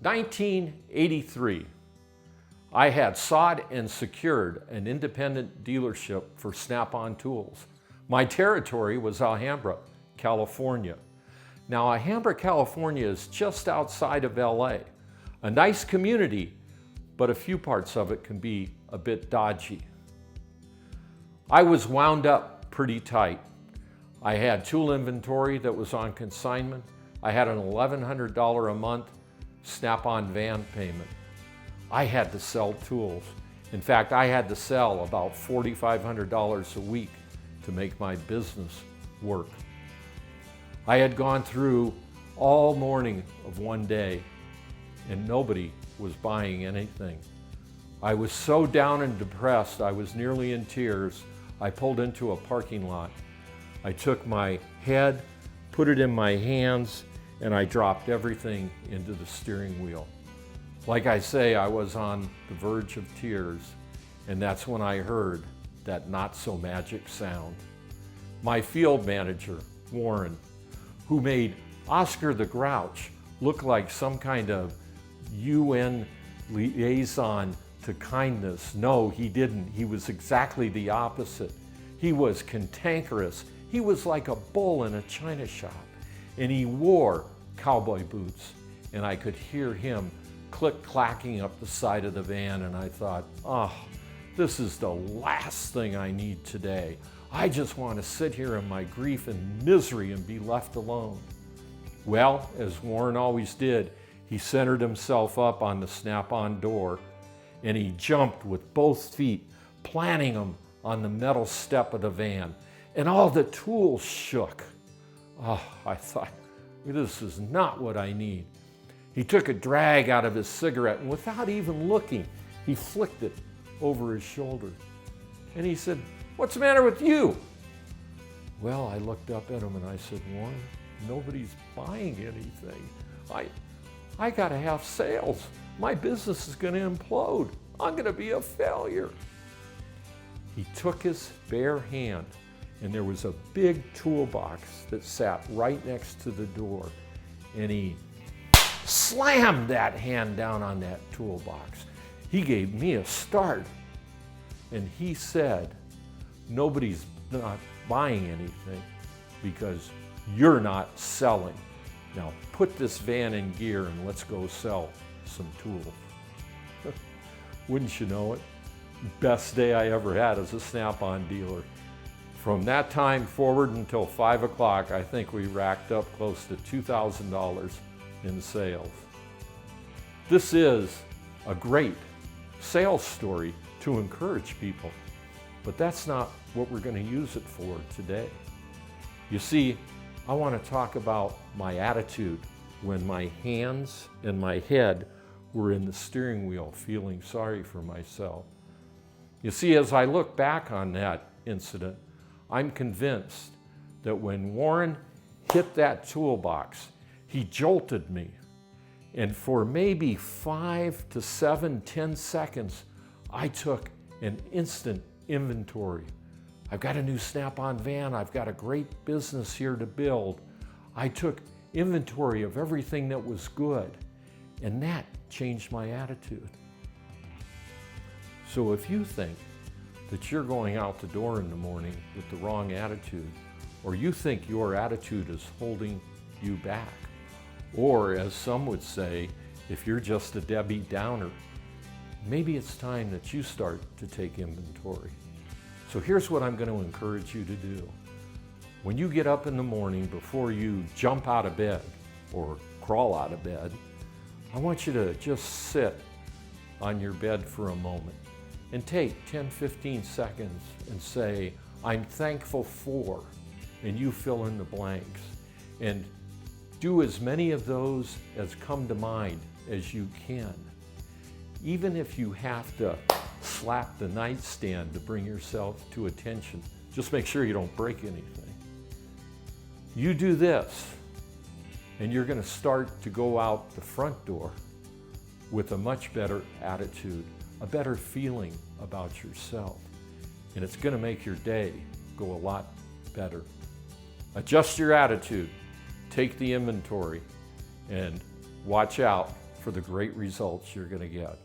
1983, I had sought and secured an independent dealership for Snap-on tools. My territory was Alhambra, California. Now, Alhambra, California is just outside of LA. A nice community, but a few parts of it can be a bit dodgy. I was wound up pretty tight. I had tool inventory that was on consignment. I had an $1,100 a month Snap-on van payment. I had to sell tools. In fact, I had to sell about $4,500 a week to make my business work. I had gone through all morning of one day and nobody was buying anything. I was so down and depressed, I was nearly in tears. I pulled into a parking lot. I took my head, put it in my hands, and I dropped everything into the steering wheel. Like I say, I was on the verge of tears, and that's when I heard that not-so-magic sound. My field manager, Warren, who made Oscar the Grouch look like some kind of UN liaison to kindness. No, he didn't. He was exactly the opposite. He was cantankerous. He was like a bull in a china shop. And he wore cowboy boots. And I could hear him click-clacking up the side of the van, and I thought, oh, this is the last thing I need today. I just want to sit here in my grief and misery and be left alone. Well, as Warren always did, he centered himself up on the Snap-on door, and he jumped with both feet, planting them on the metal step of the van, and all the tools shook. Oh, I thought, this is not what I need. He took a drag out of his cigarette, and without even looking, he flicked it over his shoulder. And he said, "What's the matter with you?" Well, I looked up at him and I said, "Warren, nobody's buying anything. I gotta have sales. My business is gonna implode. I'm gonna be a failure." He took his bare hand, and there was a big toolbox that sat right next to the door, and he slammed that hand down on that toolbox. He gave me a start, and he said, "Nobody's not buying anything because you're not selling. Now put this van in gear and let's go sell some tools." Wouldn't you know it? Best day I ever had as a Snap-on dealer. From that time forward until 5 o'clock, I think we racked up close to $2,000 in sales. This is a great sales story to encourage people, but that's not what we're going to use it for today. You see, I want to talk about my attitude when my hands and my head were in the steering wheel, feeling sorry for myself. You see, as I look back on that incident, I'm convinced that when Warren hit that toolbox, he jolted me. And for maybe 5 to 7, 10 seconds, I took an instant inventory. I've got a new Snap-on van. I've got a great business here to build. I took inventory of everything that was good, and that changed my attitude. So if you think that you're going out the door in the morning with the wrong attitude, or you think your attitude is holding you back, or as some would say, if you're just a Debbie Downer, maybe it's time that you start to take inventory. So here's what I'm going to encourage you to do. When you get up in the morning, before you jump out of bed or crawl out of bed, I want you to just sit on your bed for a moment and take 10, 15 seconds and say, "I'm thankful for," and you fill in the blanks. And do as many of those as come to mind as you can. Even if you have to slap the nightstand to bring yourself to attention, just make sure you don't break anything. You do this, and you're going to start to go out the front door with a much better attitude, a better feeling about yourself, and it's going to make your day go a lot better. Adjust your attitude, take the inventory, and watch out for the great results you're going to get.